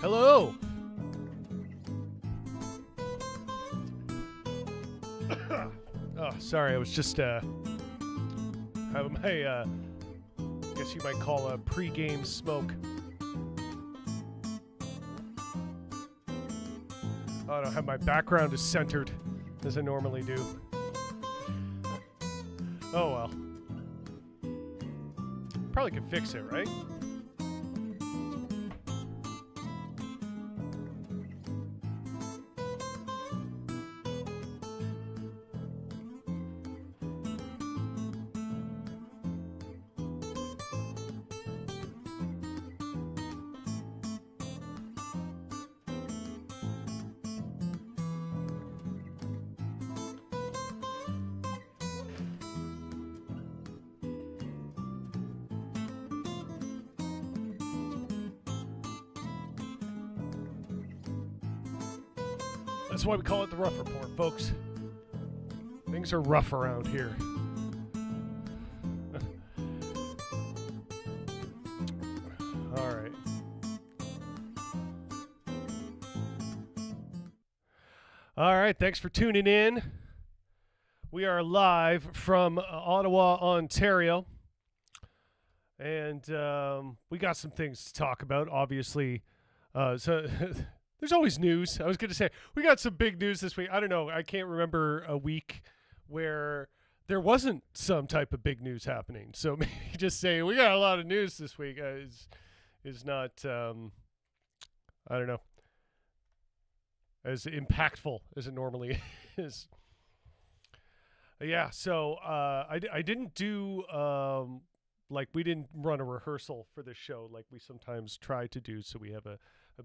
Hello. Oh, sorry. I was just having my guess you might call a pre-game smoke. I don't know how my background is centered as I normally do. Oh well. Probably could fix it, right? That's why we call it the Rough Report, folks. Things are rough around here. All right. All right. Thanks for tuning in. We are live from Ottawa, Ontario. And we got some things to talk about, obviously. So there's always news. I was going to say, we got some big news this week. I don't know. I can't remember a week where there wasn't some type of big news happening. So maybe just saying we got a lot of news this week is not, I don't know, as impactful as it normally is. Yeah, so I didn't do like we didn't run a rehearsal for this show like we sometimes try to do, so we have a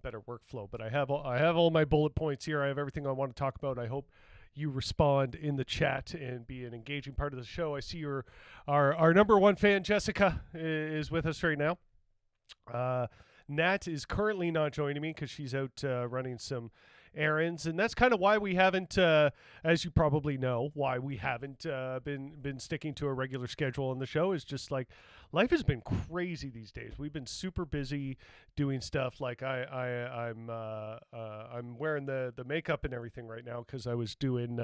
better workflow. But I have all my bullet points here. I have everything I want to talk about. I hope you respond in the chat and be an engaging part of the show. I see our number one fan Jessica is with us right now. Nat is currently not joining me because she's out running some errands, and that's kind of why we haven't, as you probably know, why we haven't been sticking to a regular schedule on the show. Is just like life has been crazy these days. We've been super busy doing stuff. Like I'm wearing the makeup and everything right now because I was doing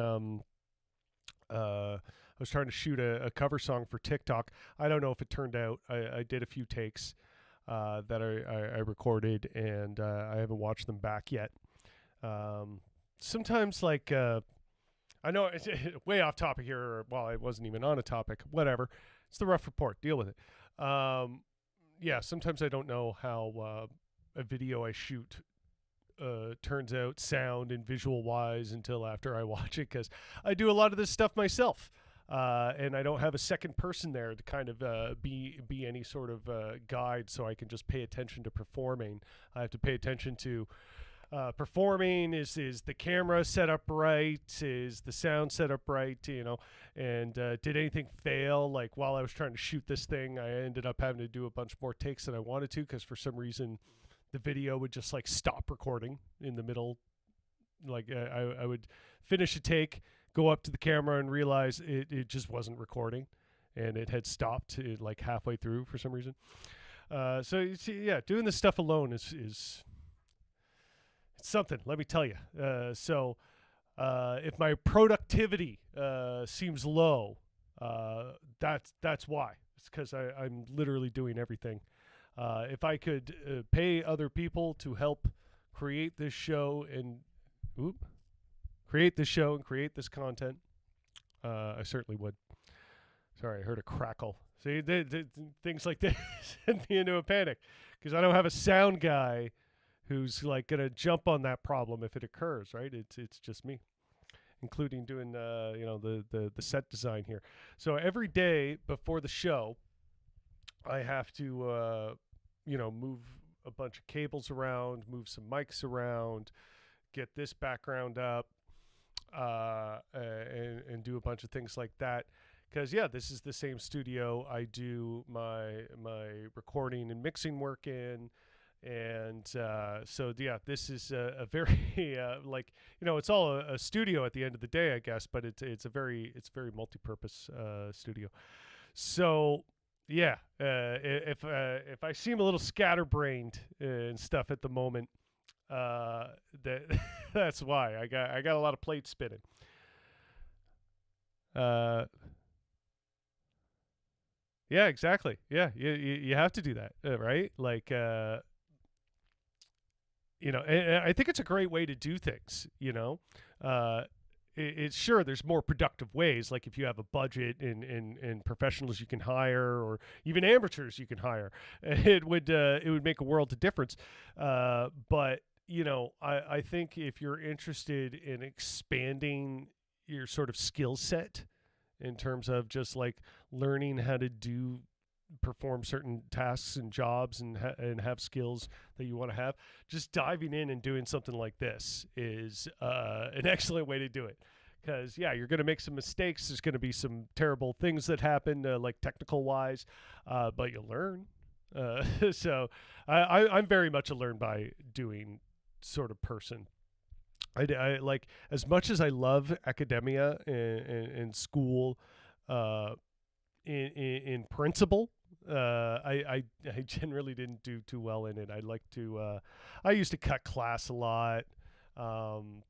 I was trying to shoot a cover song for TikTok. I don't know if it turned out. I did a few takes that I recorded, and I haven't watched them back yet. Sometimes, like, I know it's way off topic here, or, well, I wasn't even on a topic. Whatever. It's the Rough Report. Deal with it. Yeah, sometimes I don't know how a video I shoot turns out sound and visual wise until after I watch it, because I do a lot of this stuff myself. And I don't have a second person there to kind of be any sort of guide, so I can just pay attention to performing. I have to pay attention to performing. Is the camera set up right? Is the sound set up right? You know, and did anything fail? Like while I was trying to shoot this thing, I ended up having to do a bunch more takes than I wanted to because for some reason the video would just like stop recording in the middle. Like I would finish a take, go up to the camera and realize it just wasn't recording, and it had stopped like halfway through for some reason. So you see, yeah, doing this stuff alone is it's something. Let me tell you. So if my productivity seems low, that's why. It's because I'm literally doing everything. If I could pay other people to help create this show and create this content, I certainly would. Sorry, I heard a crackle. See, things like this send me into a panic because I don't have a sound guy who's like gonna jump on that problem if it occurs. Right? It's just me, including doing the set design here. So every day before the show, I have to move a bunch of cables around, move some mics around, get this background up, and do a bunch of things like that. Because yeah, this is the same studio I do my recording and mixing work in, and so yeah, this is a very like it's all a studio at the end of the day, I guess, but it's very multi-purpose studio. So yeah, if I seem a little scatterbrained and stuff at the moment, That that's why I got a lot of plates spinning. Uh, yeah, exactly. Yeah, you have to do that, right? Like, and I think it's a great way to do things. Uh, it's sure there's more productive ways, like if you have a budget and professionals you can hire, or even amateurs you can hire, it would make a world of difference. But I think if you're interested in expanding your sort of skill set in terms of just like learning how to do perform certain tasks and jobs and have skills that you want to have, just diving in and doing something like this is an excellent way to do it. Because yeah, you're going to make some mistakes. There's going to be some terrible things that happen, like technical wise, but you'll learn. So I'm very much a learn by doing sort of person. I like, as much as I love academia and school, uh, in principle. I generally didn't do too well in it. I used to cut class a lot. Um,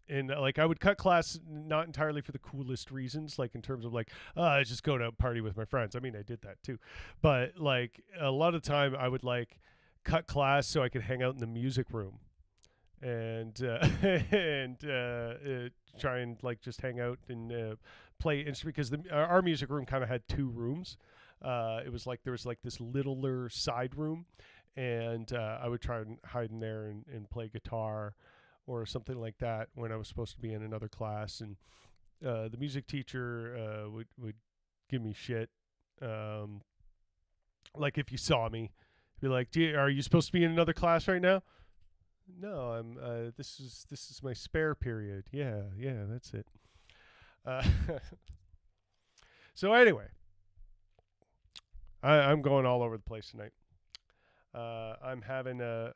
and like I would cut class not entirely for the coolest reasons, like in terms of like, I just go to a party with my friends. I mean, I did that too, but like a lot of the time I would like cut class so I could hang out in the music room and try and like just hang out and play instrument, because our music room kind of had two rooms. It was like there was like this littler side room, and I would try and hide in there and play guitar or something like that when I was supposed to be in another class. And the music teacher would give me shit. Um, like if you saw me, be like, "Are you supposed to be in another class right now?" No, I'm. This is my spare period. Yeah, yeah, that's it. Uh, so anyway, I'm going all over the place tonight. I'm having the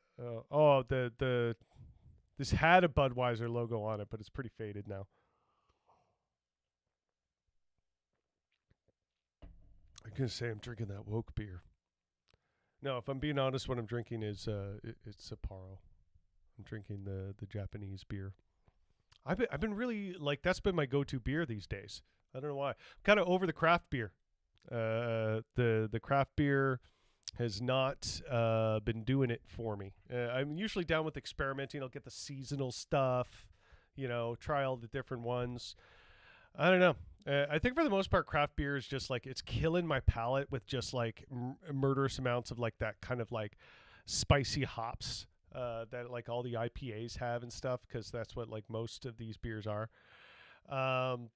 this had a Budweiser logo on it, but it's pretty faded now. I'm gonna say I'm drinking that woke beer. No, if I'm being honest, what I'm drinking is it's Sapporo. I'm drinking the Japanese beer. I've been really like, that's been my go-to beer these days. I don't know why. I'm kind of over the craft beer. The craft beer has not been doing it for me. I'm usually down with experimenting. I'll get the seasonal stuff, try all the different ones. I don't know. I think for the most part, craft beer is just like, it's killing my palate with just like murderous amounts of like that kind of like spicy hops that like all the IPAs have and stuff, because that's what like most of these beers are. Um,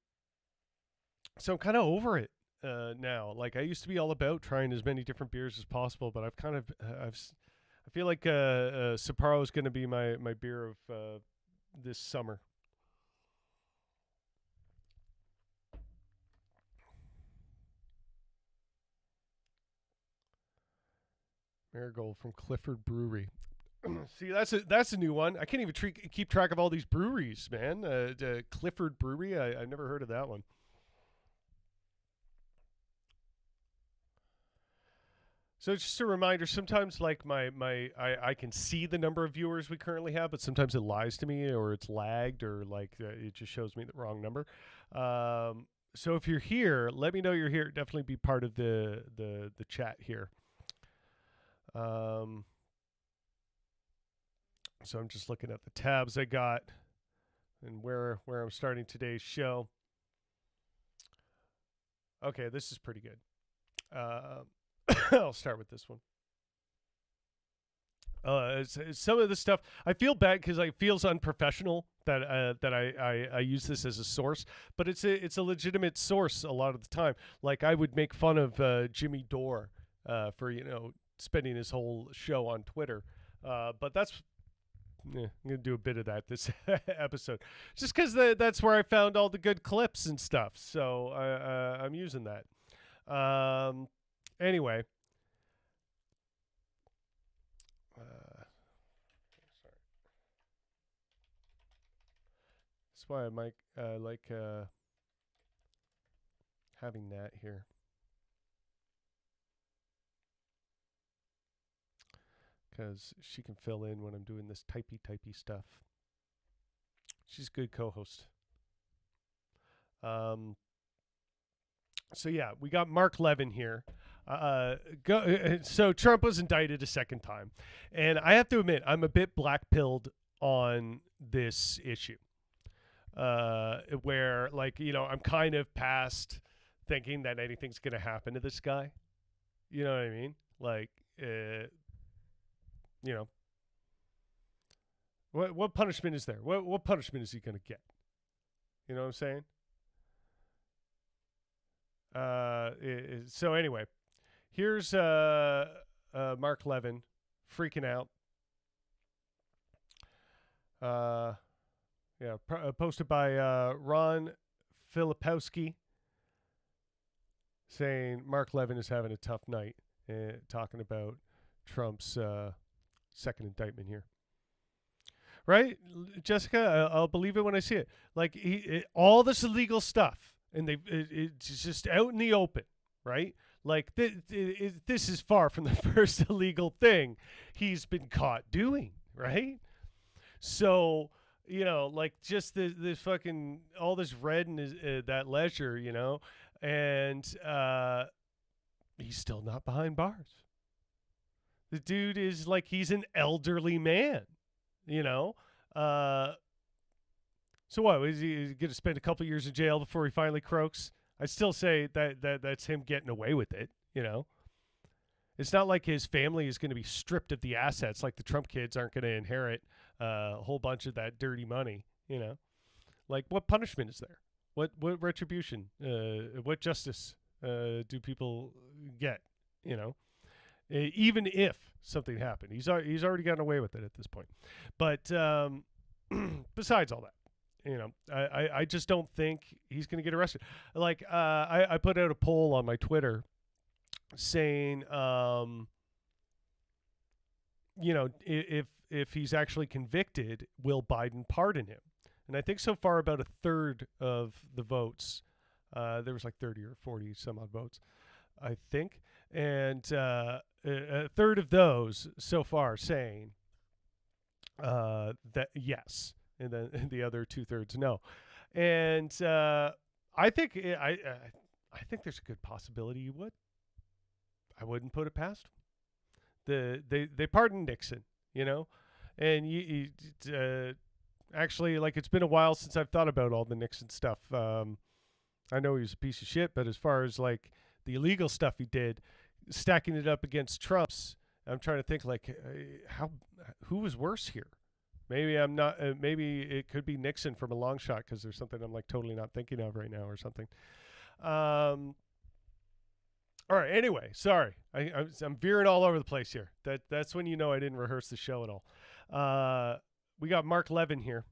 so I'm kind of over it now. Like I used to be all about trying as many different beers as possible, but I've kind of I feel like Sapporo is going to be my beer of this summer. Marigold from Clifford Brewery. See, that's a new one. I can't even keep track of all these breweries, man. Clifford Brewery. I've never heard of that one. So just a reminder, sometimes like I can see the number of viewers we currently have, but sometimes it lies to me, or it's lagged, or like it just shows me the wrong number. So if you're here, let me know you're here. Definitely be part of the chat here. Um, so I'm just looking at the tabs I got and where I'm starting today's show. Okay, this is pretty good. I'll start with this one. It's some of the stuff I feel bad because it feels unprofessional that I use this as a source, but it's a legitimate source a lot of the time. Like I would make fun of Jimmy Dore for spending his whole show on Twitter, but I'm gonna do a bit of that this episode, just because that's where I found all the good clips and stuff. So I'm using that. Anyway, sorry. That's why I might like having that here. because she can fill in when I'm doing this typey stuff. She's a good co-host. So yeah, we got Mark Levin here. So Trump was indicted a second time, and I have to admit I'm a bit black-pilled on this issue. Where I'm kind of past thinking that anything's gonna happen to this guy. You know what I mean? What punishment is there? What punishment is he gonna get? You know what I'm saying? So anyway, here's Mark Levin freaking out. Posted by Ron Filipowski, saying Mark Levin is having a tough night, talking about Trump's second indictment here. Right, Jessica? I'll believe it when I see it. All this illegal stuff, and it's just out in the open, right? This is far from the first illegal thing he's been caught doing, right? So, just the fucking, all this red in his, that leisure, and he's still not behind bars. The dude is he's an elderly man, So what, is he going to spend a couple years in jail before he finally croaks? I'd still say that's him getting away with it, It's not like his family is going to be stripped of the assets, like the Trump kids aren't going to inherit a whole bunch of that dirty money, What punishment is there? What retribution? What justice do people get? Even if something happened, he's already gotten away with it at this point. But besides all that, I just don't think he's going to get arrested. I put out a poll on my Twitter saying, if he's actually convicted, will Biden pardon him? And I think so far about a third of the votes, there was 30 or 40 some odd votes, I think. And a third of those so far saying that yes. And then the other 2/3 no. And I think I think there's a good possibility you would. I wouldn't put it past him. They pardoned Nixon, and you actually, it's been a while since I've thought about all the Nixon stuff. I know he was a piece of shit, but as far as the illegal stuff he did, stacking it up against Trump's, I'm trying to think who was worse here. Maybe I'm not. Maybe it could be Nixon from a long shot because there's something I'm totally not thinking of right now or something. All right. Anyway, sorry. I'm veering all over the place here. That's when I didn't rehearse the show at all. We got Mark Levin here.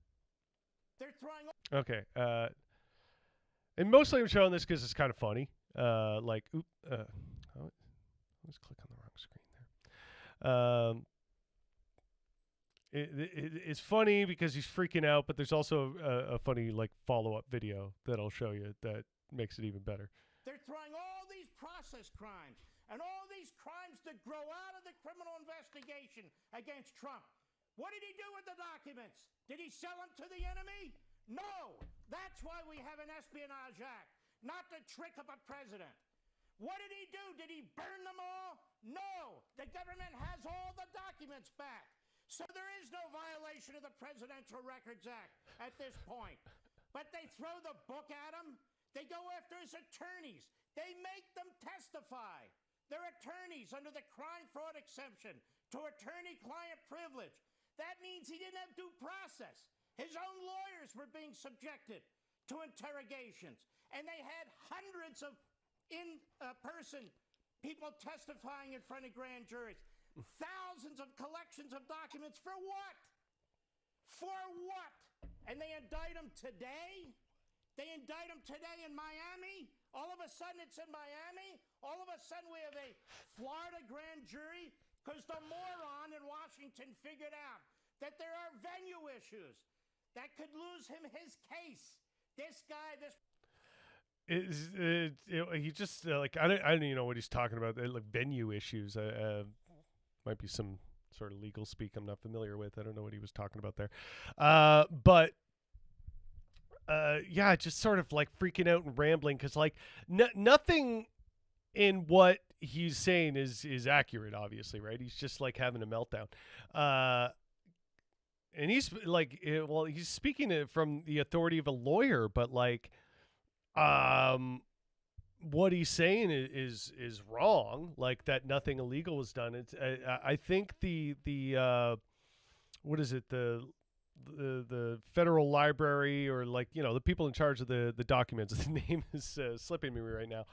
They're throwing. Okay. And mostly I'm showing this because it's kind of funny. Let's click on the wrong screen there. It's funny because he's freaking out, but there's also a funny follow-up video that I'll show you that makes it even better. They're throwing all these process crimes and all these crimes that grow out of the criminal investigation against Trump. What did he do with the documents? Did he sell them to the enemy? No. That's why we have an Espionage Act, not to trick up a president. What did he do? Did he burn them all? No. The government has all the documents back. So there is no violation of the Presidential Records Act at this point. But they throw the book at him. They go after his attorneys. They make them testify. They're attorneys under the crime fraud exception to attorney-client privilege. That means he didn't have due process. His own lawyers were being subjected to interrogations. And they had hundreds of in-person people testifying in front of grand juries. Thousands of collections of documents for what? For what? And they indict him today? They indict him today in Miami? All of a sudden it's in Miami? All of a sudden we have a Florida grand jury? Because the moron in Washington figured out that there are venue issues that could lose him his case. This guy, this... He just, I don't even know what he's talking about. Venue issues. Might be some sort of legal speak I'm not familiar with. I don't know what he was talking about there. But yeah, just sort of like freaking out and rambling because like nothing in what he's saying is accurate, obviously, right? He's just like having a meltdown. And he's like, well, he's speaking it from the authority of a lawyer, but like, what he's saying is wrong. Like that nothing illegal was done. It's I think the what is it, the federal library, or like, you know, the people in charge of the documents. The name is slipping me right now,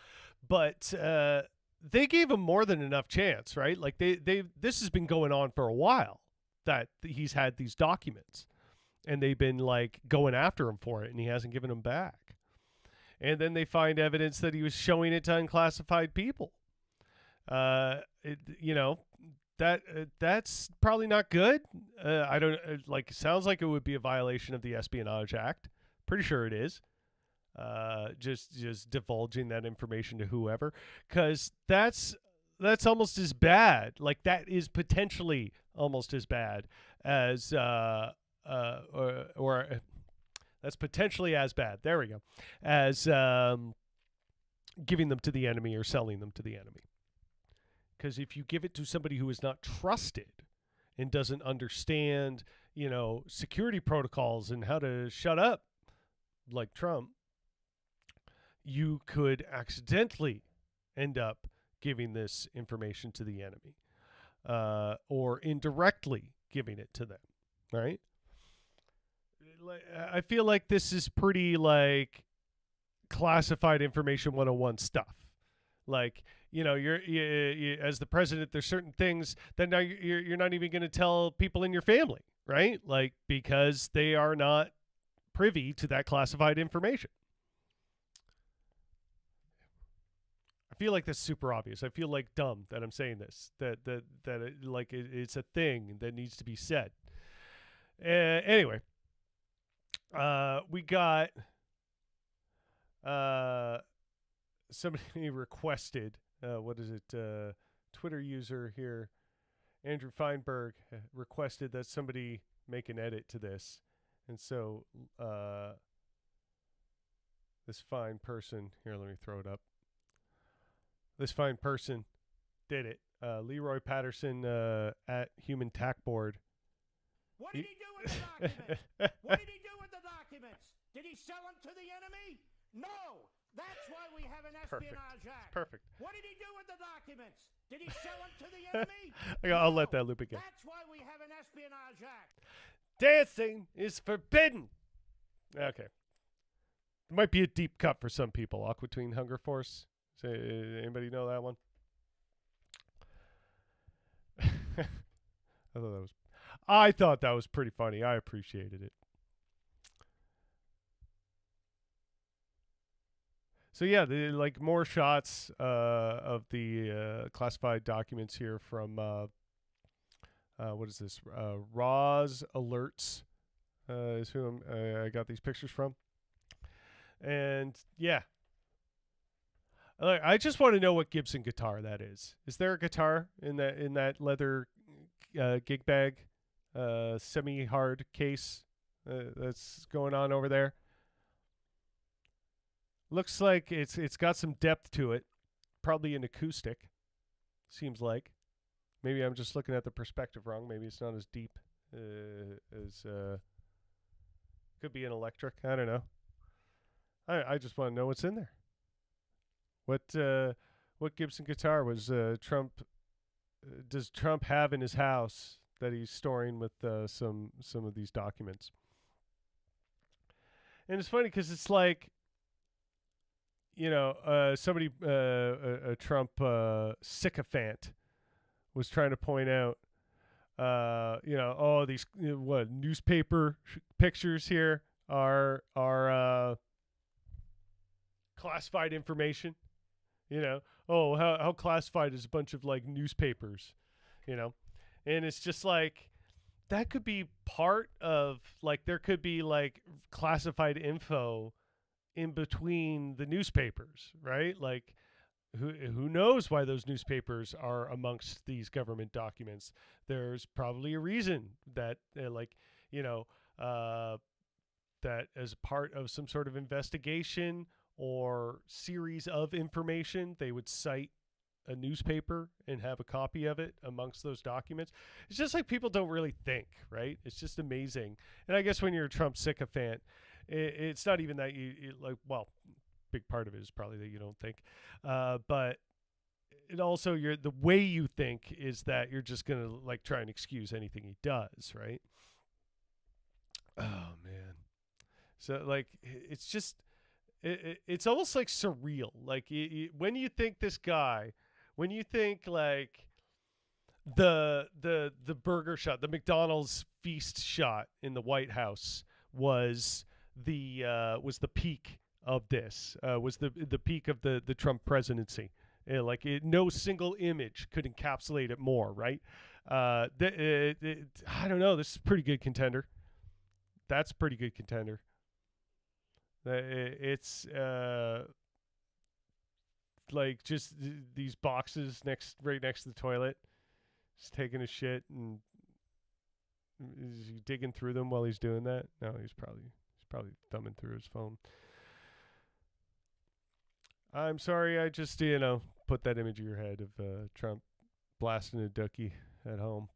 but they gave him more than enough chance, right? Like they this has been going on for a while, that he's had these documents, and they've been like going after him for it, and he hasn't given them back. And then they find evidence that he was showing it to unclassified people. You know, that's probably not good. I don't like. Sounds like it would be a violation of the Espionage Act. Pretty sure it is. Just divulging that information to whoever, because that's almost as bad. Like that is potentially almost as bad as or that's potentially as bad. There we go. As giving them to the enemy or selling them to the enemy. Because if you give it to somebody who is not trusted and doesn't understand, you know, security protocols and how to shut up, like Trump, you could accidentally end up giving this information to the enemy, or indirectly giving it to them, right? I feel like this is pretty like classified information 101 stuff. Like, you know, you as the president, there's certain things that now you're not even going to tell people in your family, right? Like, because they are not privy to that classified information. I feel like that's super obvious. I feel like dumb that I'm saying this. It's a thing that needs to be said. Anyway, we got somebody requested. What is it? Twitter user here, Andrew Feinberg, requested that somebody make an edit to this, and so this fine person here. Let me throw it up. This fine person did it. Leroy Patterson at Human Tack Board. What did he do with the documents? What did he do with the documents? Did he sell them to the enemy? No. That's why we have an Espionage Act. Perfect. What did he do with the documents? Did he sell them to the enemy? I'll let that loop again. That's why we have an Espionage Act. Dancing is forbidden. Okay. It might be a deep cut for some people. Aqua Tween Hunger Force. Anybody know that one? I thought that was pretty funny. I appreciated it. So yeah, like more shots of the classified documents here from what is this? Roz Alerts is who I got these pictures from, and yeah. I just want to know what Gibson guitar that is. Is there a guitar in that leather gig bag, semi-hard case that's going on over there? Looks like it's got some depth to it. Probably an acoustic. Seems like. Maybe I'm just looking at the perspective wrong. Maybe it's not as deep as could be an electric. I don't know. I just want to know what's in there. What Gibson guitar was Trump? Does Trump have in his house that he's storing with some of these documents? And it's funny because it's like, you know, somebody, a Trump sycophant, was trying to point out, you know, oh, these what newspaper pictures here are classified information. You know, oh, how classified is a bunch of like newspapers, you know? And it's just like, that could be part of, like, there could be like classified info in between the newspapers, right? Like, who knows why those newspapers are amongst these government documents? There's probably a reason that, you know, that as part of some sort of investigation or series of information, they would cite a newspaper and have a copy of it amongst those documents. It's just like people don't really think, right? It's just amazing. And I guess when you're a Trump sycophant, it's not even that you like, well, big part of it is probably that you don't think. But it also, the way you think is that you're just going to like try and excuse anything he does, right? Oh, man. So like, it's just, it's almost like surreal. Like when you think this guy, when you think like the burger shot, the McDonald's feast shot in the White House was the peak of this, was the peak of the Trump presidency. No single image could encapsulate it more, right? I don't know. This is a pretty good contender. That's a pretty good contender. It's like just these boxes right next to the toilet, just taking a shit, and is he digging through them while he's doing that? No, he's probably thumbing through his phone. I'm sorry, I just put that image in your head of Trump blasting a dookie at home.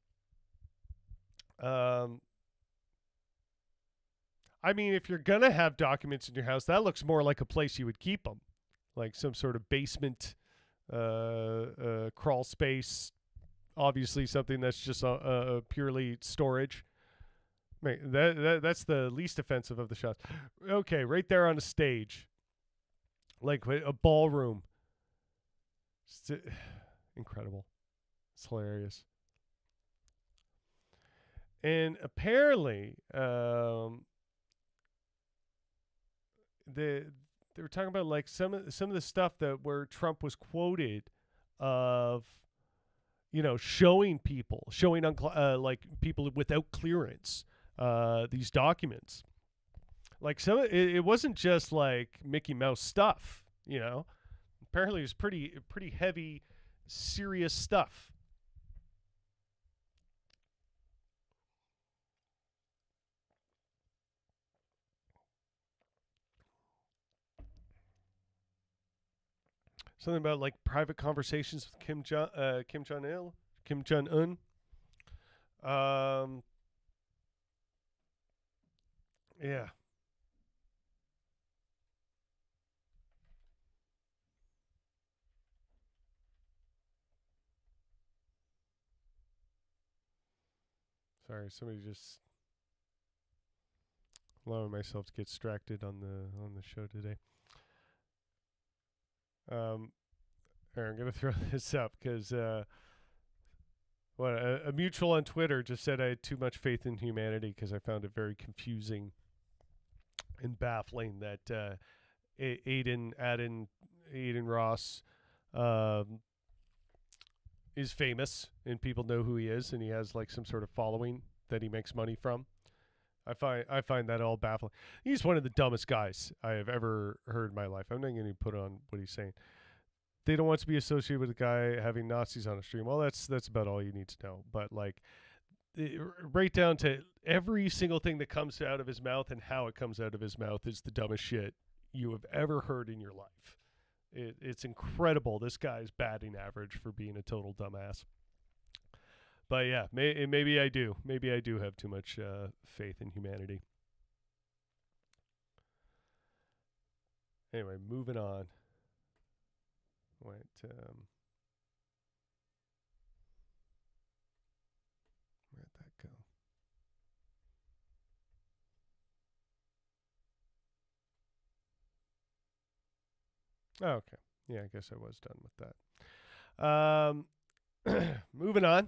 I mean, if you're gonna have documents in your house, that looks more like a place you would keep them, like some sort of basement, crawl space. Obviously, something that's just purely storage. That's the least offensive of the shots. Okay, right there on a stage, like a ballroom. It's incredible. It's hilarious. And apparently, they were talking about like some of the stuff where Trump was quoted of, showing like people without clearance these documents. Like it wasn't just like Mickey Mouse stuff, Apparently it was pretty heavy, serious stuff. Something about like private conversations with Kim Jong Un. Yeah. Sorry, somebody just allowing myself to get distracted on the show today. Here, I'm gonna throw this up because a mutual on Twitter just said I had too much faith in humanity because I found it very confusing and baffling that Aiden Ross is famous and people know who he is and he has like some sort of following that he makes money from. I find that all baffling. He's one of the dumbest guys I have ever heard in my life. I'm not going to put on what he's saying. They don't want to be associated with a guy having Nazis on a stream. Well, that's about all you need to know. But like, right down to every single thing that comes out of his mouth and how it comes out of his mouth is the dumbest shit you have ever heard in your life. It's incredible. This guy's batting average for being a total dumbass. But yeah, maybe I do. Maybe I do have too much faith in humanity. Anyway, moving on. Where'd that go? Oh, okay. Yeah, I guess I was done with that. Moving on.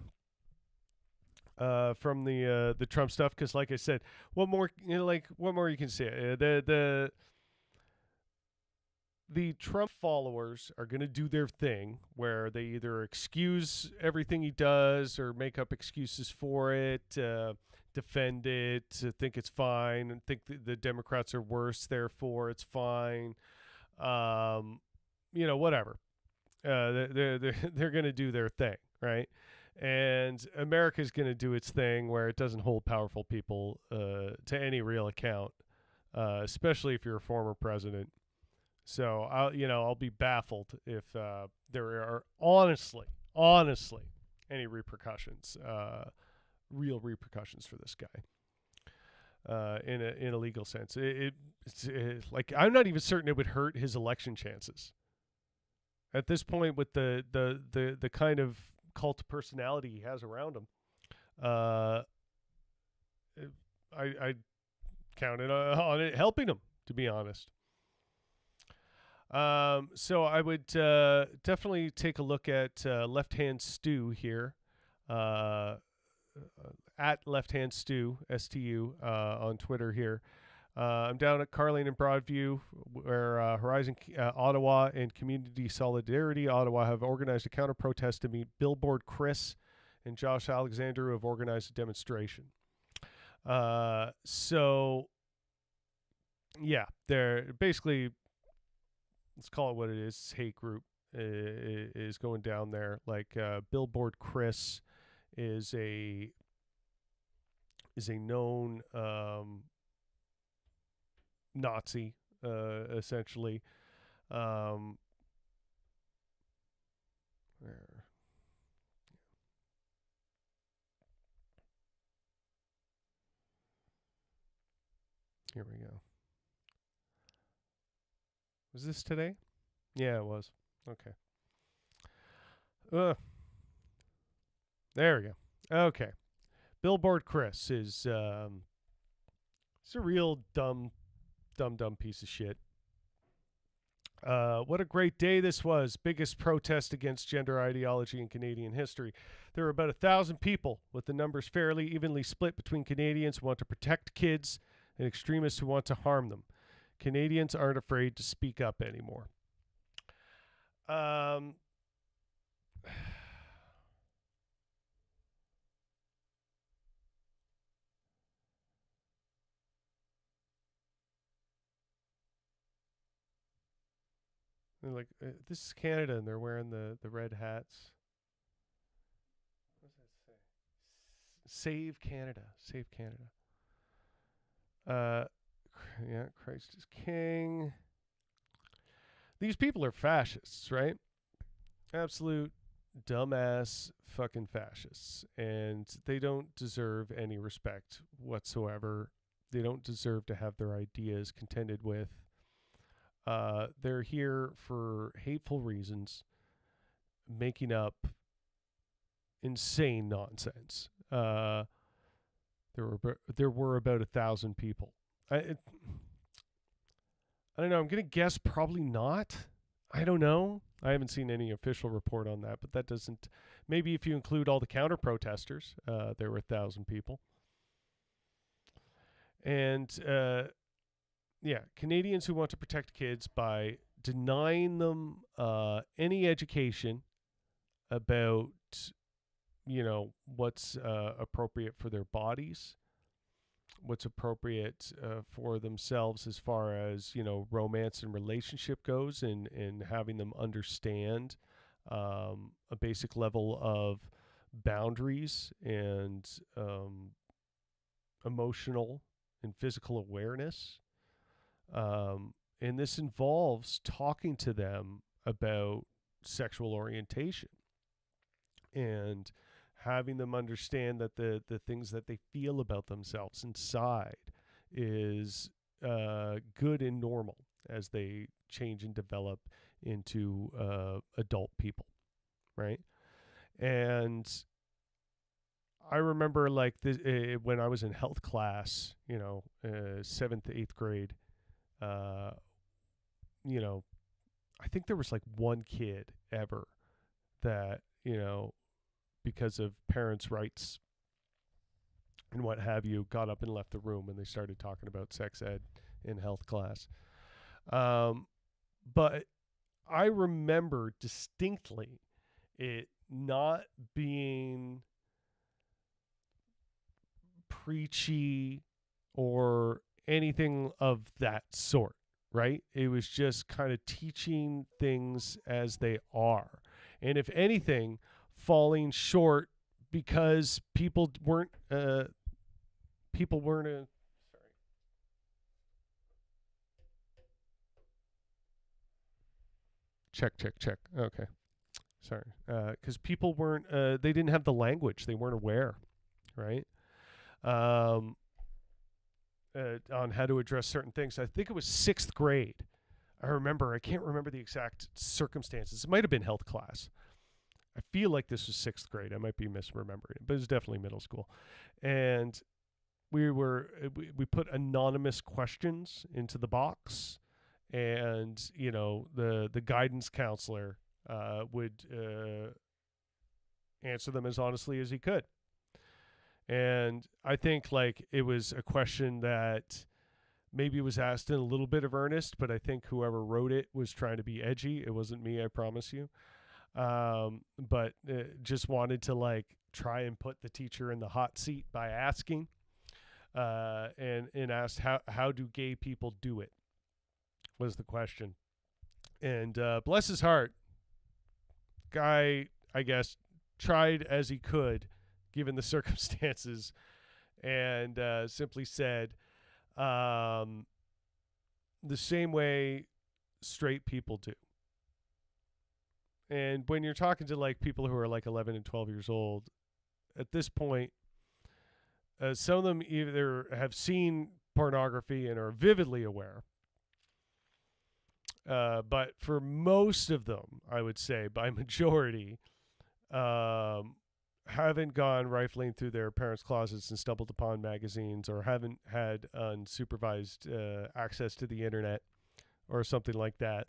From the Trump stuff, because like I said, what more you can say? The Trump followers are going to do their thing where they either excuse everything he does or make up excuses for it, defend it, think it's fine, and think the Democrats are worse, therefore it's fine. Whatever. they're going to do their thing, right? And America's going to do its thing where it doesn't hold powerful people to any real account, especially if you're a former president. So I'll be baffled if there are honestly any repercussions, real repercussions for this guy in a legal sense. It's like I'm not even certain it would hurt his election chances at this point with the kind of cult of personality he has around him. I counted on it helping him, to be honest. So I would definitely take a look at Left Hand Stew here, at Left Hand Stew, STU, on Twitter here. I'm down at Carling and Broadview, where Horizon Ottawa and Community Solidarity Ottawa have organized a counter-protest to meet Billboard Chris and Josh Alexander, who have organized a demonstration. So, yeah, they're basically, let's call it what it is, hate group is going down there. Like Billboard Chris is a known Nazi, essentially. Here we go. Was this today? Yeah, it was. Okay. There we go. Okay. Billboard Chris is it's a real dumb piece of shit. What a great day this was. Biggest protest against gender ideology in Canadian history. There were about 1,000 people, with the numbers fairly evenly split between Canadians who want to protect kids and extremists who want to harm them. Canadians aren't afraid to speak up anymore. Like this is Canada, and they're wearing the red hats. What does that say? Save Canada. Save Canada. Yeah, Christ is King. These people are fascists, right? Absolute dumbass fucking fascists. And they don't deserve any respect whatsoever. They don't deserve to have their ideas contended with. They're here for hateful reasons, making up insane nonsense. There were about 1,000 people. I don't know. I'm gonna guess probably not. I don't know. I haven't seen any official report on that, but that doesn't. Maybe if you include all the counter protesters, there were 1,000 people. And yeah, Canadians who want to protect kids by denying them any education about, what's appropriate for their bodies, what's appropriate for themselves as far as, romance and relationship goes, and having them understand a basic level of boundaries and emotional and physical awareness. And this involves talking to them about sexual orientation and having them understand that the things that they feel about themselves inside is good and normal as they change and develop into adult people, right? And I remember like this, when I was in health class, 7th to 8th grade, I think there was like one kid ever that, because of parents' rights and what have you, got up and left the room when they started talking about sex ed in health class. But I remember distinctly it not being preachy or anything of that sort, right? It was just kind of teaching things as they are. And if anything, falling short because people weren't sorry. Check. Okay. Sorry. Because people weren't, they didn't have the language. They weren't aware, right? Um, on how to address certain things. I think it was sixth grade. I can't remember the exact circumstances. It might have been health class. I feel like this was sixth grade. I might be misremembering it, but it was definitely middle school. And we put anonymous questions into the box, and the guidance counselor would answer them as honestly as he could. And I think like it was a question that maybe was asked in a little bit of earnest, but I think whoever wrote it was trying to be edgy. It wasn't me, I promise you. But just wanted to like try and put the teacher in the hot seat by asking, and asked how do gay people do it, was the question. And bless his heart, guy, I guess, tried as he could given the circumstances, and simply said, the same way straight people do. And when you're talking to like people who are like 11 and 12 years old, at this point, some of them either have seen pornography and are vividly aware. But for most of them, I would say by majority, haven't gone rifling through their parents' closets and stumbled upon magazines, or haven't had unsupervised access to the internet or something like that.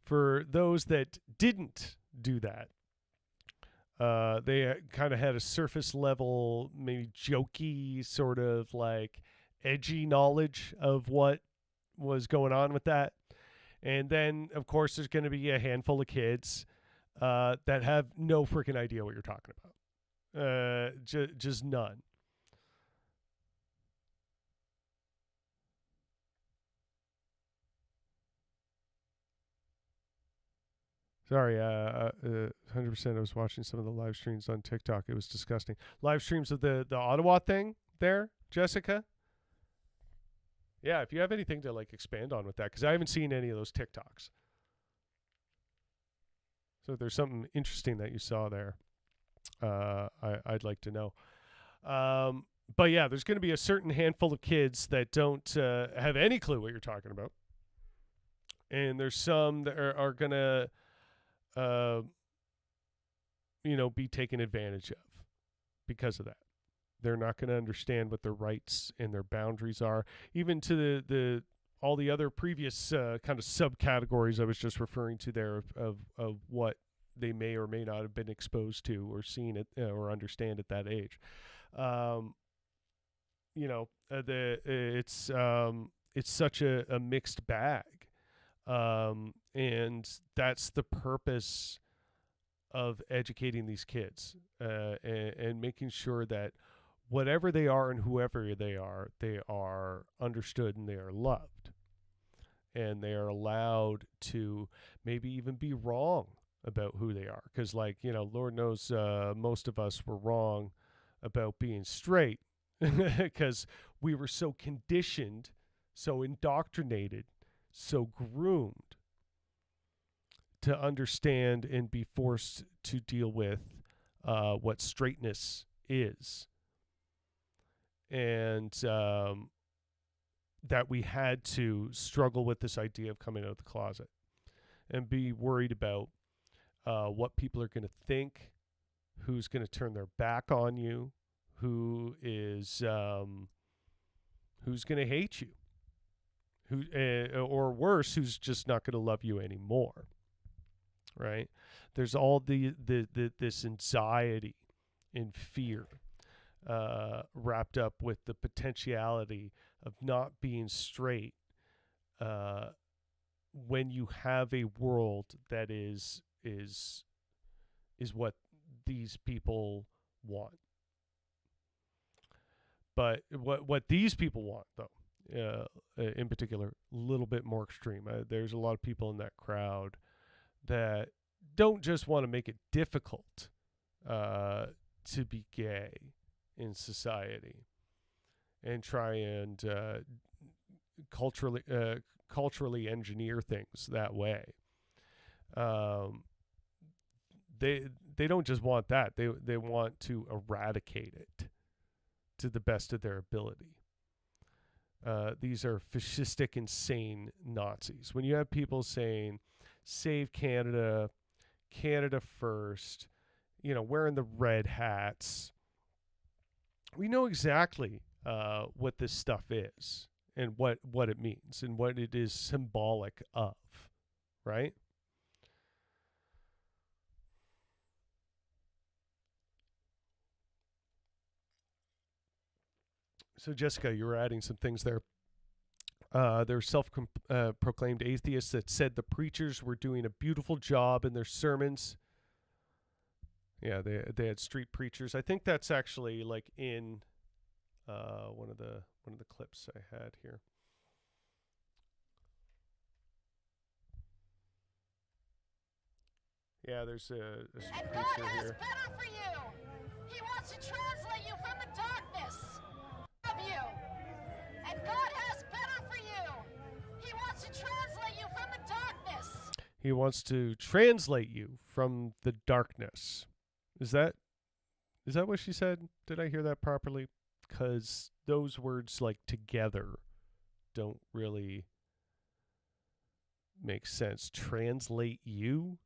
For those that didn't do that, they kind of had a surface level, maybe jokey, sort of like edgy knowledge of what was going on with that. And then, of course, there's going to be a handful of kids that have no freaking idea what you're talking about. Just none. Sorry, 100%. I was watching some of the live streams on TikTok. It was disgusting. Live streams of the Ottawa thing there, Jessica. Yeah, if you have anything to like expand on with that, because I haven't seen any of those TikToks. So if there's something interesting that you saw there, I'd like to know. But yeah, there's going to be a certain handful of kids that don't have any clue what you're talking about. And there's some that are going to, be taken advantage of because of that. They're not going to understand what their rights and their boundaries are, even to the all the other previous kind of subcategories I was just referring to there of what they may or may not have been exposed to or seen it or understand at that age. It's such a mixed bag, and that's the purpose of educating these kids and making sure that whatever they are and whoever they are understood and they are loved. And they are allowed to maybe even be wrong about who they are. Because, Lord knows most of us were wrong about being straight because we were so conditioned, so indoctrinated, so groomed to understand and be forced to deal with what straightness is. And that we had to struggle with this idea of coming out of the closet and be worried about what people are going to think, who's going to turn their back on you, who's going to hate you, or worse, who's just not going to love you anymore. Right? There's all this anxiety and fear wrapped up with the potentiality of not being straight when you have a world that is what these people want. But what these people want, though, in particular, a little bit more extreme. There's a lot of people in that crowd that don't just want to make it difficult to be gay in society and try and culturally engineer things that way. They don't just want that. They want to eradicate it to the best of their ability. These are fascistic, insane Nazis. When you have people saying, save Canada, Canada first, wearing the red hats, we know exactly what this stuff is and what it means and what it is symbolic of, right? So, Jessica, you were adding some things there. There were self-proclaimed atheists that said the preachers were doing a beautiful job in their sermons. Yeah, they had street preachers. I think that's actually like in one of the clips I had here. Yeah, there's a street preacher here. And God has better for you. He wants to translate you from the darkness of you. And God has better for you. He wants to translate you from the darkness. He wants to translate you from the darkness. Is that what she said? Did I hear that properly? Because those words, like, together don't really make sense. Translate you?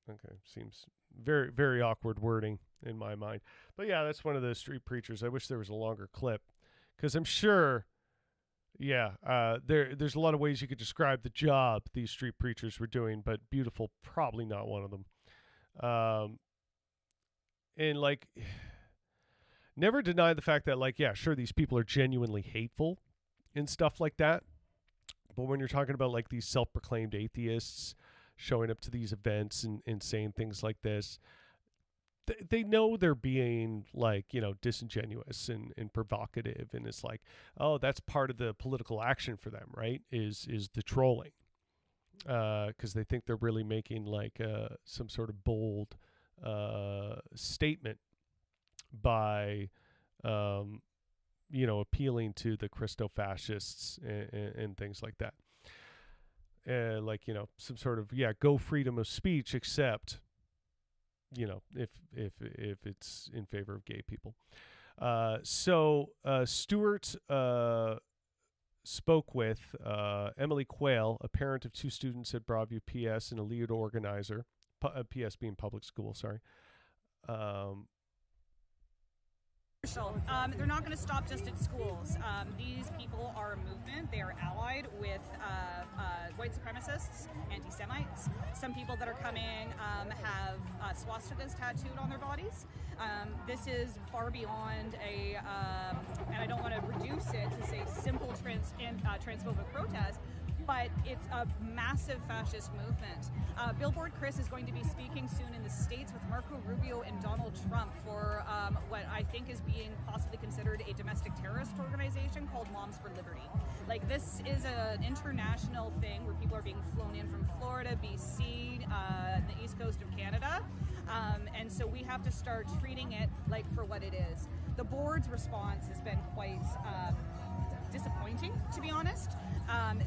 Okay, seems very, very awkward wording in my mind. But yeah, that's one of those street preachers. I wish there was a longer clip, because I'm sure, there's a lot of ways you could describe the job these street preachers were doing, but beautiful, probably not one of them. And like, never deny the fact that, like, yeah, sure, these people are genuinely hateful and stuff like that. But when you're talking about like these self-proclaimed atheists showing up to these events and saying things like this, they know they're being, like, disingenuous and provocative, and it's like, oh, that's part of the political action for them, right? Is the trolling, because they think they're really making like some sort of bold statement by appealing to the Christo-fascists and things like that. Some sort of, go freedom of speech, except, if it's in favor of gay people. So Stewart spoke with Emily Quayle, a parent of two students at Broadview PS and a lead organizer, PS being public school, sorry. They're not going to stop just at schools. These people are a movement. They are allied with white supremacists, anti-Semites. Some people that are coming have swastikas tattooed on their bodies. This is far beyond and I don't want to reduce it to say simple transphobic protest, but it's a massive fascist movement. Billboard Chris is going to be speaking soon in the States with Marco Rubio and Donald Trump for what I think is being possibly considered a domestic terrorist organization called Moms for Liberty. Like, this is an international thing where people are being flown in from Florida, BC, the east coast of Canada. And so we have to start treating it like for what it is. The board's response has been quite disappointing, to be honest.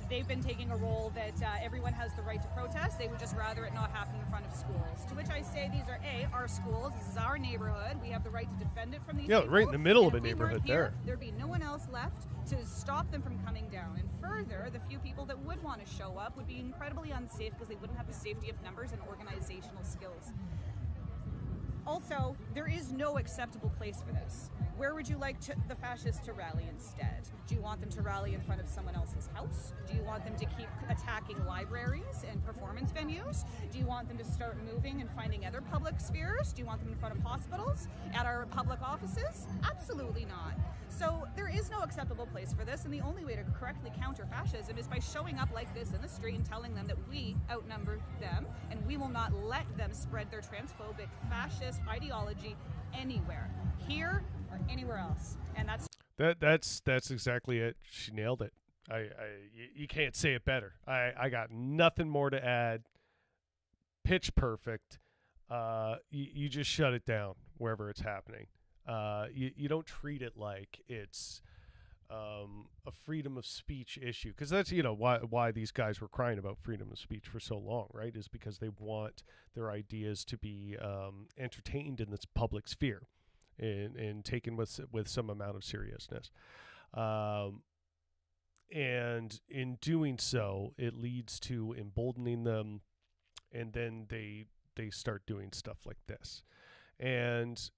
They've been taking a role that everyone has the right to protest. They would just rather it not happen in front of schools. To which I say, these are our schools. This is our neighborhood. We have the right to defend it from these people. Right in the middle of a if we neighborhood weren't here, there. There'd be no one else left to stop them from coming down. And further, the few people that would want to show up would be incredibly unsafe because they wouldn't have the safety of numbers and organizational skills. Also, there is no acceptable place for this. Where would you like the fascists to rally instead? Do you want them to rally in front of someone else's house? Do you want them to keep attacking libraries and performance venues? Do you want them to start moving and finding other public spheres? Do you want them in front of hospitals? At our public offices? Absolutely not. So there is no acceptable place for this, and the only way to correctly counter fascism is by showing up like this in the street and telling them that we outnumber them, and we will not let them spread their transphobic, fascist, ideology anywhere, here or anywhere else. And That's exactly it. She nailed it. You can't say it better. I got nothing more to add. Pitch perfect. You just shut it down wherever it's happening. You don't treat it like it's a freedom of speech issue, because that's why these guys were crying about freedom of speech for so long, right? Is because they want their ideas to be entertained in this public sphere and taken with some amount of seriousness. And in doing so, it leads to emboldening them, and then they start doing stuff like this. And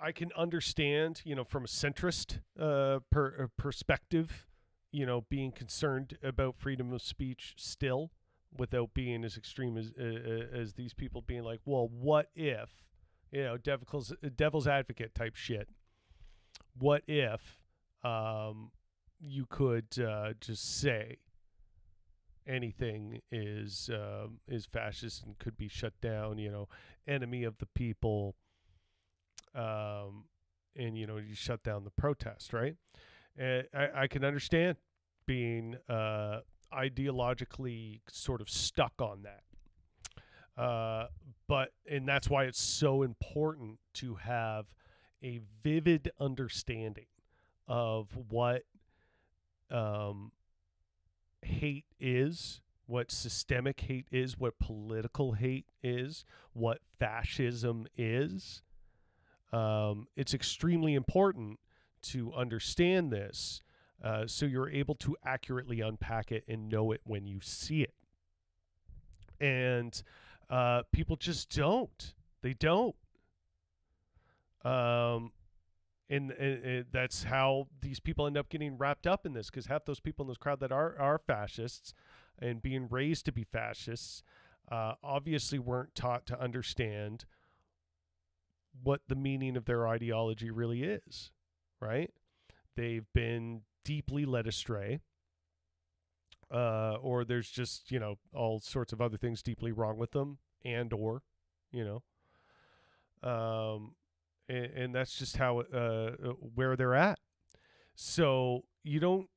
I can understand, from a centrist perspective, being concerned about freedom of speech still, without being as extreme as these people being like, well, what if, devil's advocate type shit. What if you could just say anything is fascist and could be shut down, enemy of the people, and you shut down the protest, right? And I can understand being ideologically sort of stuck on that, and that's why it's so important to have a vivid understanding of what hate is, what systemic hate is, what political hate is, what fascism is. It's extremely important to understand this, so you're able to accurately unpack it and know it when you see it. And people just don't. They don't. And that's how these people end up getting wrapped up in this, because half those people in this crowd that are fascists and being raised to be fascists obviously weren't taught to understand what the meaning of their ideology really is, right? They've been deeply led astray, or there's just, all sorts of other things deeply wrong with them, and that's just how where they're at. So you don't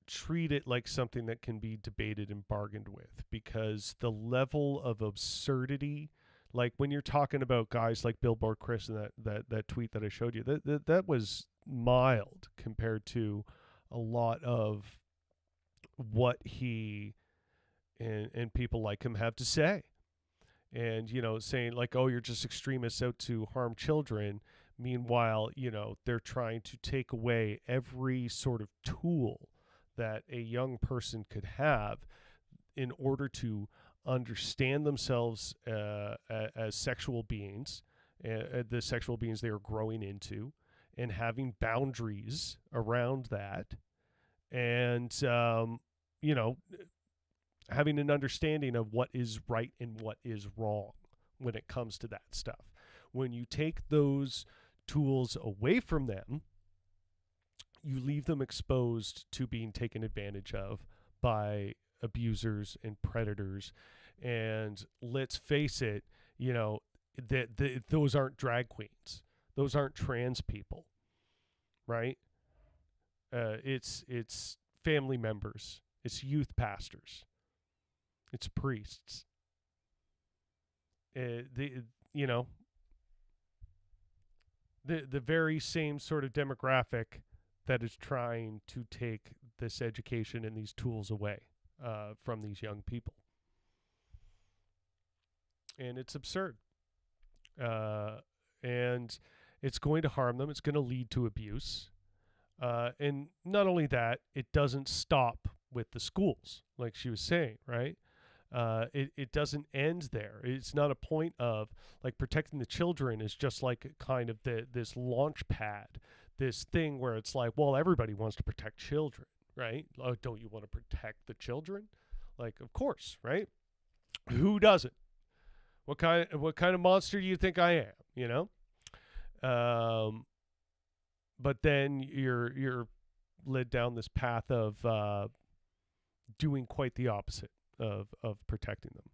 treat it like something that can be debated and bargained with, because the level of absurdity, like when you're talking about guys like Billboard Chris and that tweet that I showed you, that was mild compared to a lot of what he and people like him have to say. And, saying like, oh, you're just extremists out to harm children. Meanwhile, they're trying to take away every sort of tool that a young person could have in order to understand themselves as sexual beings, the sexual beings they are growing into, and having boundaries around that. And, having an understanding of what is right and what is wrong when it comes to that stuff. When you take those tools away from them, you leave them exposed to being taken advantage of by abusers and predators. And let's face it, those aren't drag queens. Those aren't trans people, right? It's family members. It's youth pastors. It's priests. The very same sort of demographic that is trying to take this education and these tools away from these young people. And it's absurd. And it's going to harm them. It's going to lead to abuse. And not only that, it doesn't stop with the schools, like she was saying, right? It doesn't end there. It's not a point of like protecting the children is just like kind of this launch pad, this thing where it's like, well, everybody wants to protect children, right? Oh, don't you want to protect the children? Like, of course, right? Who doesn't? What kind of monster do you think I am? But then you're led down this path of doing quite the opposite of protecting them.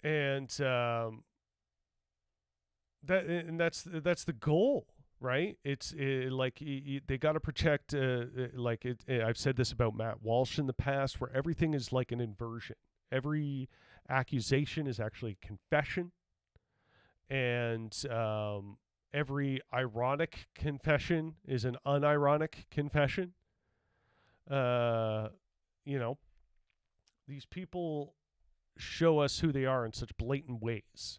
and that's the goal, right? It's like they got to protect. I've said this about Matt Walsh in the past, where everything is like an inversion. Every accusation is actually a confession, and every ironic confession is an unironic confession. These people show us who they are in such blatant ways.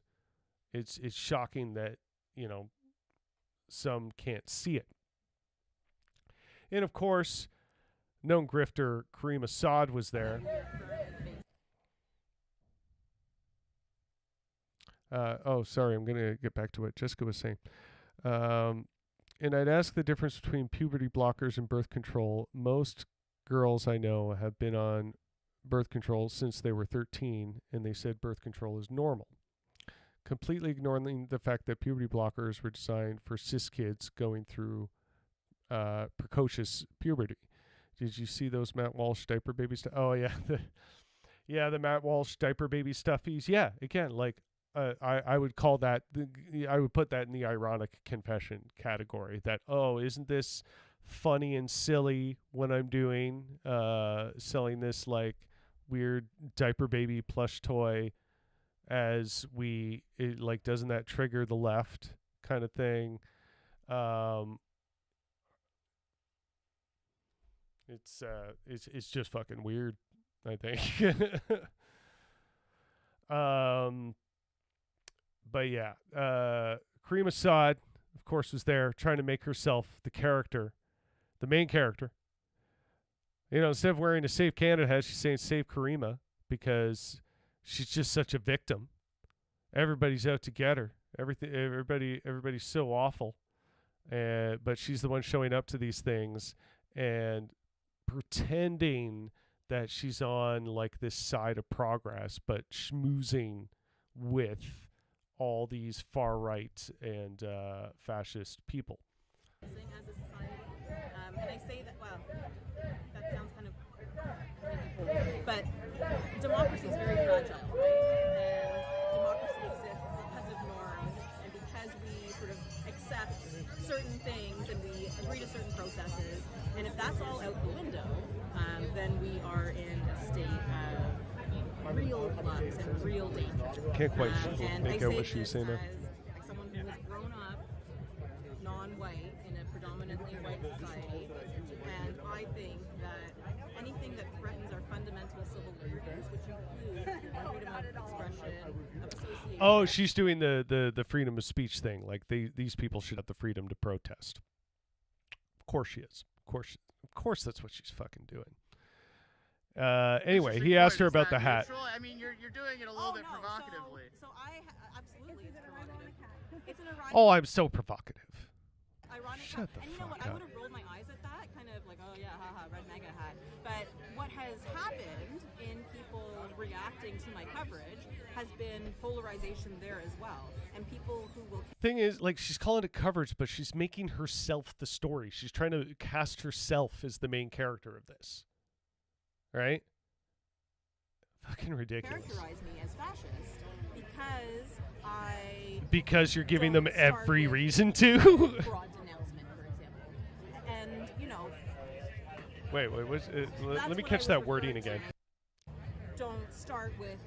It's shocking that, some can't see it. And of course, known grifter Kareem Assad was there. Sorry, I'm going to get back to what Jessica was saying. And I'd ask the difference between puberty blockers and birth control. Most girls I know have been on birth control since they were 13, and they said birth control is normal. Completely ignoring the fact that puberty blockers were designed for cis kids going through precocious puberty. Did you see those Matt Walsh diaper baby stuff? Oh, yeah. The Matt Walsh diaper baby stuffies. Yeah, again, like, I would call that, I would put that in the ironic confession category, that, isn't this funny and silly when I'm doing, selling this, like, weird diaper baby plush toy doesn't that trigger the left kind of thing? It's just fucking weird, I think. But yeah, Kareem Assad, of course, was there trying to make herself the character, the main character. Instead of wearing a Save Canada hat, she's saying Save Karima, because she's just such a victim. Everybody's out to get her. Everybody's so awful. But she's the one showing up to these things and pretending that she's on like this side of progress, but schmoozing with all these far right and fascist people. As a society, and I say that, well, that sounds kind of, but democracy is very fragile, right? And democracy exists because of norms and because we sort of accept certain things and we agree to certain processes. And if that's all out the window, then we are in a state of real flux and real danger. Can't quite make out what she was saying there. As someone who has grown up non-white in a predominantly white society, and I think that anything that threatens our fundamental civil liberties, which include freedom of expression, of association. Oh, she's doing the freedom of speech thing. Like these people should have the freedom to protest. Of course she is. Of course that's what she's fucking doing. Anyway, he asked her about the hat. Neutral? I mean, you're doing it a little bit provocatively. So absolutely, it's provocative. It's an ironic. Oh, I'm so provocative. Ironic. Shut the and you know fuck what? I up. would have rolled my eyes at that, kind of like, oh yeah, haha, red mega hat. But what has happened in people reacting to my coverage has been polarization there as well, and people who will. Thing is, like, she's calling it coverage, but she's making herself the story. She's trying to cast herself as the main character of this. Right? Fucking ridiculous. Characterize me as fascist because you're giving them don't start every with reason to. broad denouncement, for example, and Wait, let that's me what catch I that was wording referring again. to. Don't start with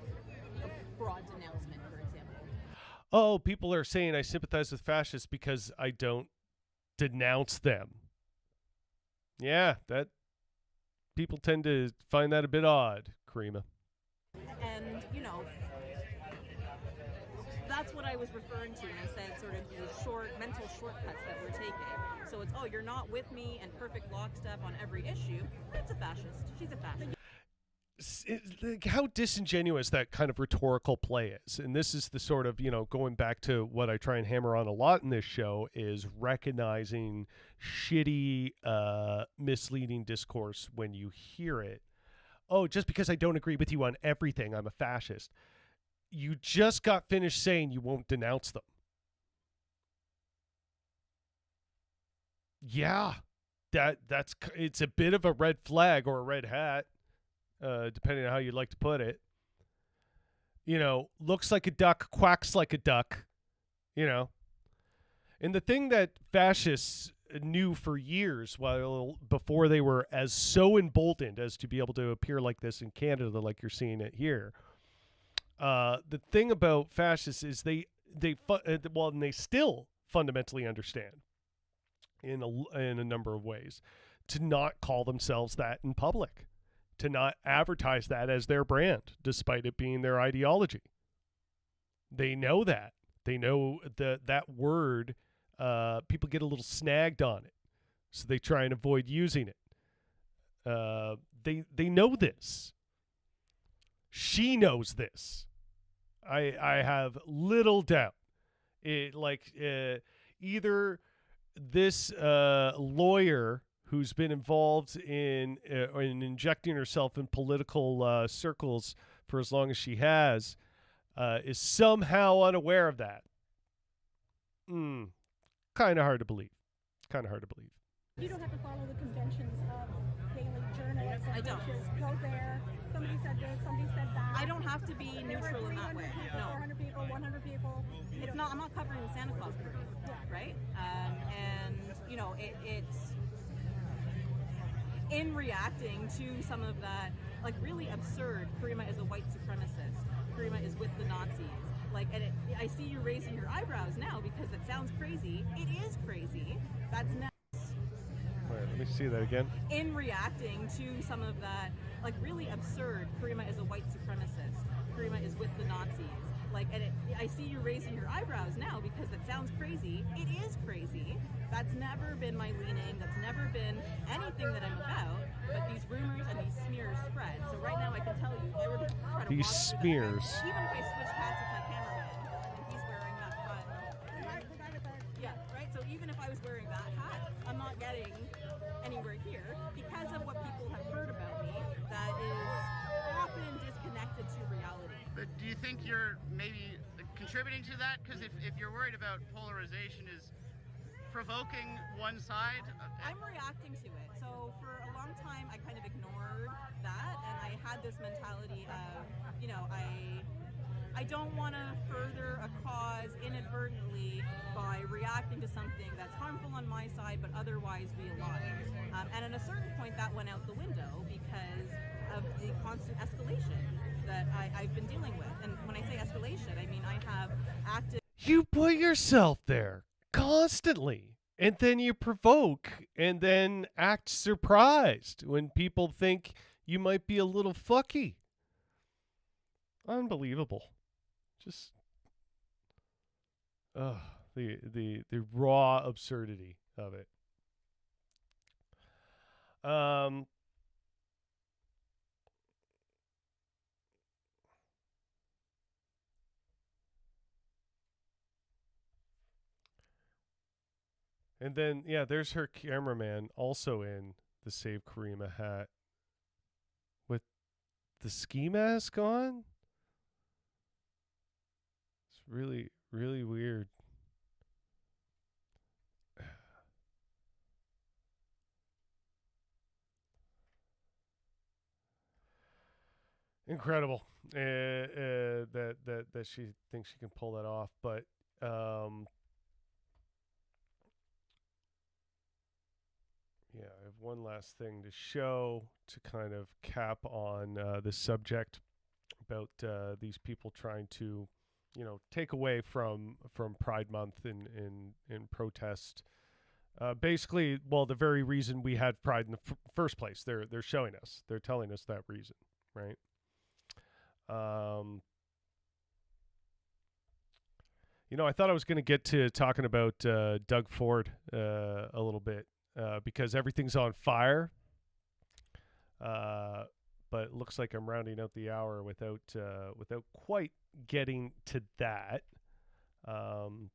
a broad denouncement, for example. Oh, people are saying I sympathize with fascists because I don't denounce them. Yeah, that people tend to find that a bit odd, Karima. And, that's what I was referring to when I said sort of these mental shortcuts that we're taking. So it's, you're not with me and perfect lockstep on every issue. That's a fascist. She's a fascist. How disingenuous that kind of rhetorical play is. And this is the sort of, going back to what I try and hammer on a lot in this show, is recognizing shitty, misleading discourse when you hear it. Oh, just because I don't agree with you on everything, I'm a fascist. You just got finished saying you won't denounce them. Yeah, it's a bit of a red flag or a red hat. Depending on how you'd like to put it. looks like a duck, quacks like a duck, And the thing that fascists knew for years, before they were as so emboldened as to be able to appear like this in Canada, like you're seeing it here. The thing about fascists is they still fundamentally understand in a number of ways to not call themselves that in public, to not advertise that as their brand, despite it being their ideology. They know that. They know that word, people get a little snagged on it, so they try and avoid using it. They know this. She knows this. I have little doubt. Either this lawyer who's been involved in injecting herself in political circles for as long as she has is somehow unaware of that. Kind of hard to believe. You don't have to follow the conventions of daily journalism. I don't. Go there. Somebody said this. Somebody said that. I don't have to be neutral in that way. People, No. 400 people, 100 people. It's not. I'm not covering the Santa Claus parade, right? It's in reacting to some of that, like, really absurd. Karima is a white supremacist. Karima is with the Nazis. I see you raising your eyebrows now because it sounds crazy. It is crazy. That's not. Wait, let me see that again. In reacting to some of that, like, really absurd. Karima is a white supremacist. Karima is with the Nazis. I see you raising your eyebrows now because it sounds crazy. It is crazy. That's never been my leaning. That's never been anything that I'm about. But these rumors and these smears spread. So right now I can tell you, they were trying to These walk smears. through the even if I switch hats with my cameraman and he's wearing that front. Yeah, right? So even if I was wearing that hat, I'm not getting anywhere here because of what people have heard about me that is often disconnected to reality. But do you think you're maybe contributing to that? Because if you're worried about polarization is provoking one side? I'm reacting to it. So for a long time, I kind of ignored that, and I had this mentality of, I don't want to further a cause inadvertently by reacting to something that's harmful on my side, but otherwise be aligned. And at a certain point, that went out the window because of the constant escalation that I've been dealing with. And when I say escalation, I mean I have active. You put yourself there constantly, and then you provoke and then act surprised when people think you might be a little fucky. Unbelievable. Just the raw absurdity of it. And then, yeah, there's her cameraman also in the Save Karima hat with the ski mask on. It's really, really weird. Incredible that she thinks she can pull that off, but yeah, I have one last thing to show to kind of cap on this subject about these people trying to, take away from Pride Month in protest. Basically, well, the very reason we had Pride in the first place. They're showing us. They're telling us that reason, right? I thought I was going to get to talking about Doug Ford a little bit. Because everything's on fire, but it looks like I'm rounding out the hour without quite getting to that. But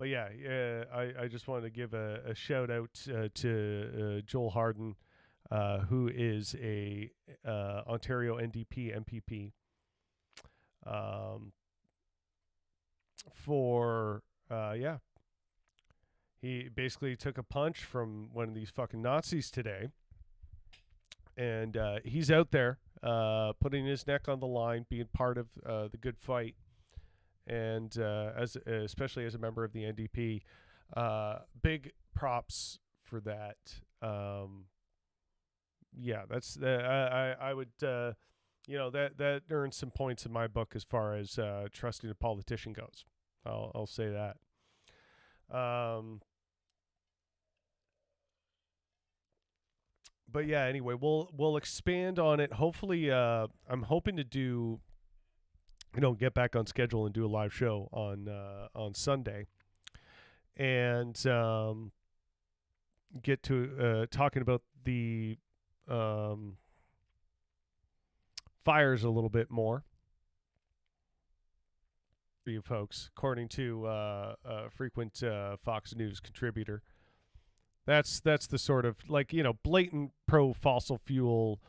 yeah, I just wanted to give a shout out to Joel Harden, who is a Ontario NDP MPP, He basically took a punch from one of these fucking Nazis today, and he's out there putting his neck on the line, being part of the good fight, and especially as a member of the NDP, big props for that. Yeah, that's I would that earns some points in my book as far as trusting a politician goes. I'll say that. But yeah, anyway, we'll expand on it. Hopefully, I'm hoping to do, get back on schedule and do a live show on Sunday, and get to talking about the fires a little bit more for you folks, according to a frequent Fox News contributor. That's the sort of blatant pro fossil fuel,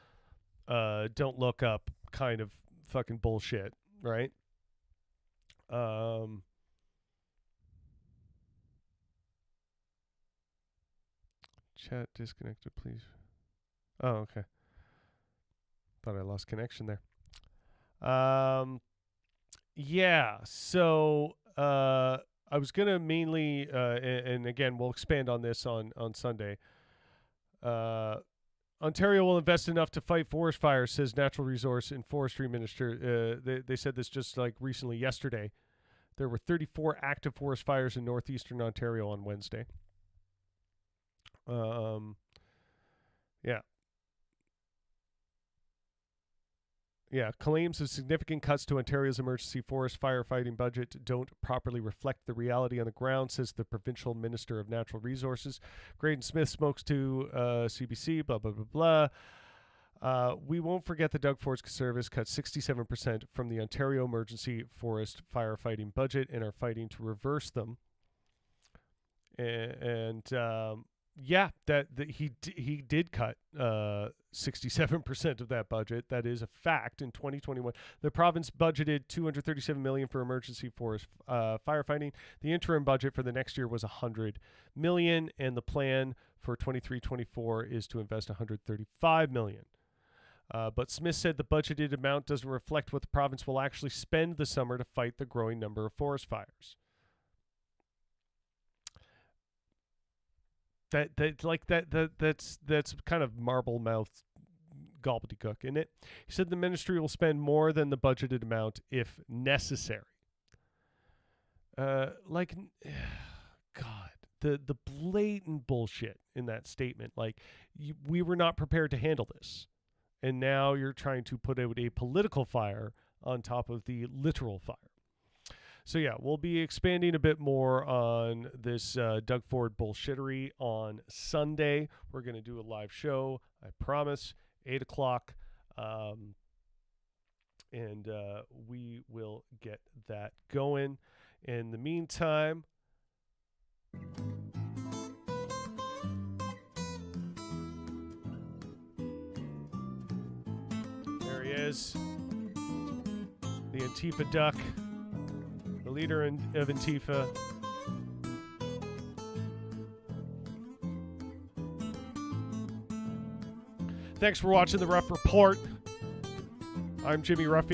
don't look up kind of fucking bullshit, right? Chat disconnected, please. Oh, okay. Thought I lost connection there. Yeah. So I was gonna mainly, and again, we'll expand on this on Sunday. Ontario will invest enough to fight forest fires, says Natural Resource and Forestry Minister. They said this just like recently, yesterday. There were 34 active forest fires in northeastern Ontario on Wednesday. Yeah. Yeah, claims of significant cuts to Ontario's emergency forest firefighting budget don't properly reflect the reality on the ground, says the provincial minister of natural resources. Graydon Smith smokes to CBC, blah, blah, blah, blah. We won't forget the Doug Ford Service cut 67% from the Ontario emergency forest firefighting budget and are fighting to reverse them. Yeah, he did cut 67% of that budget. That is a fact. In 2021, the province budgeted $237 million for emergency forest firefighting. The interim budget for the next year was $100 million, and the plan for 23-24 is to invest $135 million. But Smith said the budgeted amount doesn't reflect what the province will actually spend this summer to fight the growing number of forest fires. That's kind of marble mouthed gobbledygook, isn't it? He said the ministry will spend more than the budgeted amount if necessary. God, the blatant bullshit in that statement. We were not prepared to handle this, and now you're trying to put out a political fire on top of the literal fire. So yeah, we'll be expanding a bit more on this Doug Ford bullshittery on Sunday. We're going to do a live show, I promise, 8 o'clock. And we will get that going. In the meantime, there he is, the Antifa duck. The leader of Antifa. Thanks for watching The Rough Report. I'm Jimmy Ruffy.